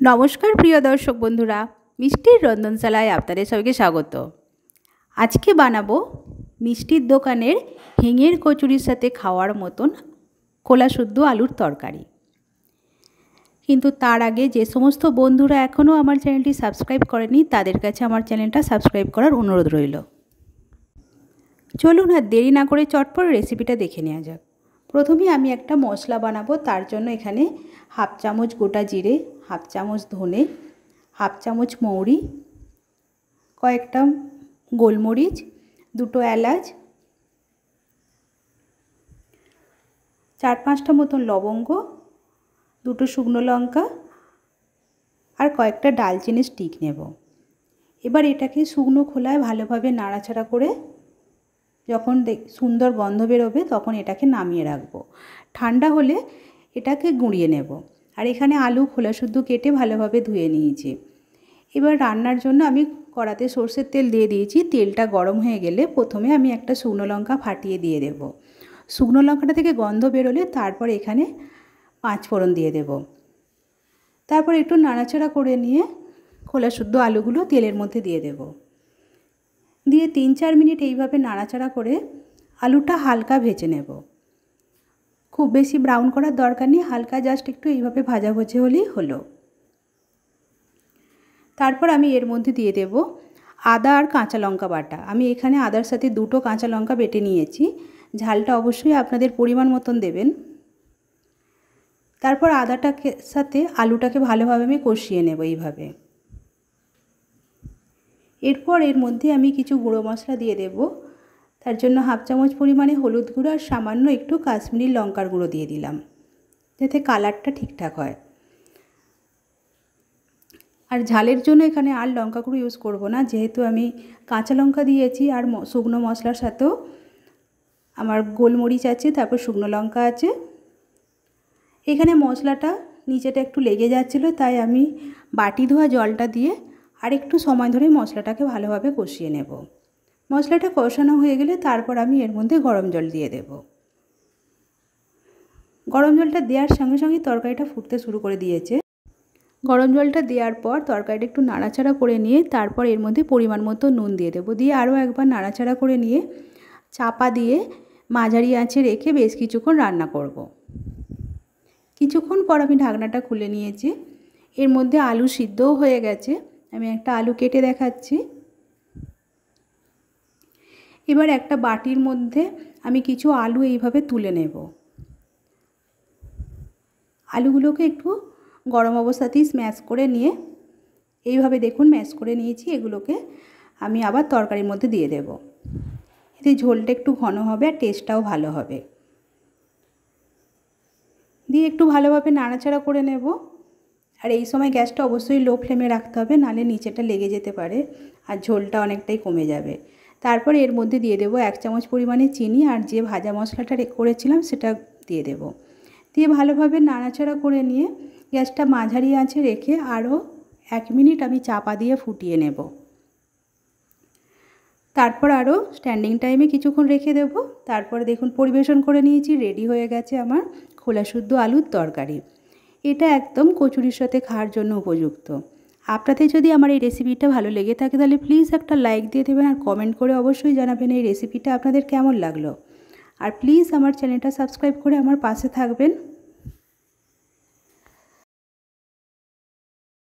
নমস্কার প্রিয় দর্শক বন্ধুরা, মিষ্টির রন্ধনশালায় আপনাদের সবাইকে স্বাগত। আজকে বানাবো মিষ্টির দোকানের হিঙের কচুরির সাথে খাওয়ার মতন খোলা শুদ্ধ আলুর তরকারি। কিন্তু তার আগে যে সমস্ত বন্ধুরা এখনও আমার চ্যানেলটি সাবস্ক্রাইব করেনি তাদের কাছে আমার চ্যানেলটা সাবস্ক্রাইব করার অনুরোধ রইল। চলুন আর দেরি না করে চটপট রেসিপিটা দেখে নেওয়া যাক। প্রথমেই আমি একটা মশলা বানাবো। তার জন্য এখানে হাফ চামচ গোটা জিরে, হাফ চামচ ধনে, হাফ চামচ মৌরি, কয়েকটা গোলমরিচ, দুটো এলাচ, 4-5টা মতন লবঙ্গ, দুটো শুকনো লঙ্কা আর কয়েকটা ডালচিনি স্টিক নেব। এবার এটাকে শুকনো খোলায় ভালোভাবে নাড়াচাড়া করে যখন সুন্দর গন্ধ বেরোবে তখন এটাকে নামিয়ে রাখবো। ঠান্ডা হলে এটাকে গুঁড়িয়ে নেব। আর এখানে আলু খোলা শুদ্ধ কেটে ভালোভাবে ধুয়ে নিয়েছি। এবার রান্নার জন্য আমি কড়াতে সরষের তেল দিয়ে দিয়েছি। তেলটা গরম হয়ে গেলে প্রথমে আমি একটা শুকনো লঙ্কা ফাটিয়ে দিয়ে দেব। শুকনো লঙ্কাটা থেকে গন্ধ বেরোলে তারপর এখানে 5 ফোড়ন দিয়ে দেব। তারপর একটু নাড়াচাড়া করে নিয়ে খোলা শুদ্ধ আলুগুলো তেলের মধ্যে দিয়ে দেব। দিয়ে 3-4 মিনিট এইভাবে নাড়াচাড়া করে আলুটা হালকা ভেজে নেব। খুব বেশি ব্রাউন করার দরকার নেই, হালকা জাস্ট একটু এইভাবে ভাজা ভজে হলেই হলো। তারপর আমি এর মধ্যে দিয়ে দেব আদা আর কাঁচা লঙ্কা বাটা। আমি এখানে আদার সাথে 2টো কাঁচা লঙ্কা বেটে নিয়েছি। ঝালটা অবশ্যই আপনাদের পরিমাণ মতন দেবেন। তারপর আদাটাকে সাথে আলুটাকে ভালোভাবে আমি কষিয়ে নেব এইভাবে। এরপর এর মধ্যে আমি কিছু গুঁড়ো মশলা দিয়ে দেব। তার জন্য হাফ চামচ পরিমাণে হলুদ গুঁড়ো আর সামান্য একটু কাশ্মীরি লঙ্কার গুঁড়ো দিয়ে দিলাম, যাতে কালারটা ঠিকঠাক হয়। আর ঝালের জন্য এখানে আর লঙ্কা গুঁড়ো ইউজ করব না, যেহেতু আমি কাঁচা লঙ্কা দিয়েছি আর শুকনো মশলার সাথেও আমার গোলমরিচ আছে, তারপর শুকনো লঙ্কা আছে। এখানে মশলাটা নিচেটা একটু লেগে যাচ্ছিলো, তাই আমি বাটি ধোয়া জলটা দিয়ে আর একটু সময় ধরে মশলাটাকে ভালোভাবে কষিয়ে নেব। মশলাটা কষানো হয়ে গেলে তারপর আমি এর মধ্যে গরম জল দিয়ে দেব। গরম জলটা দেওয়ার সঙ্গে সঙ্গে তরকারিটা ফুটতে শুরু করে দিয়েছে। গরম জলটা দেওয়ার পর তরকারিটা একটু নাড়াচাড়া করে নিয়ে তারপর এর মধ্যে পরিমাণ মতো নুন দিয়ে দেবো। দিয়ে আরও একবার নাড়াচাড়া করে নিয়ে চাপা দিয়ে মাঝারি আঁচে রেখে বেশ কিছুক্ষণ রান্না করব। কিছুক্ষণ পর আমি ঢাকনাটা খুলে নিয়েছি। এর মধ্যে আলু সিদ্ধও হয়ে গেছে। আমি একটা আলু কেটে দেখাচ্ছি। এবার একটা বাটির মধ্যে আমি কিছু আলু এইভাবে তুলে নেব। আলুগুলোকে একটু গরম অবস্থাতেই স্ম্যাশ করে নিয়ে এইভাবে দেখুন ম্যাশ করে নিয়েছি। এগুলোকে আমি আবার তরকারির মধ্যে দিয়ে দেব। এতে ঝোলটা একটু ঘন হবে আর টেস্টটাও ভালো হবে। দিয়ে একটু ভালোভাবে নাড়াচাড়া করে নেব। আর এই সময় গ্যাসটা অবশ্যই লো ফ্লেমে রাখতে হবে, নাহলে নিচেটা লেগে যেতে পারে আর ঝোলটা অনেকটাই কমে যাবে। তারপর এর মধ্যে দিয়ে দেব 1 চামচ পরিমাণে চিনি আর যে ভাজা মশলাটা করেছিলাম সেটা দিয়ে দেব। দিয়ে ভালোভাবে নাড়াচাড়া করে নিয়ে গ্যাসটা মাঝারি আঁচে রেখে আরও 1 মিনিট আমি চাপা দিয়ে ফুটিয়ে নেব। তারপর আরও স্ট্যান্ডিং টাইমে কিছুক্ষণ রেখে দেব। তারপর দেখুন পরিবেশন করে নিয়েছি। রেডি হয়ে গেছে আমার খোলা শুদ্ধ আলুর তরকারি। এটা একদম কচুরির সাথে খাওয়ার জন্য উপযুক্ত। আপনাদের যদি আমার এই রেসিপিটা ভালো লেগে থাকে তাহলে প্লিজ একটা লাইক দিয়ে দেবেন আর কমেন্ট করে অবশ্যই জানাবেন এই রেসিপিটা আপনাদের কেমন লাগলো। আর প্লিজ আমার চ্যানেলটা সাবস্ক্রাইব করে আমার পাশে থাকবেন।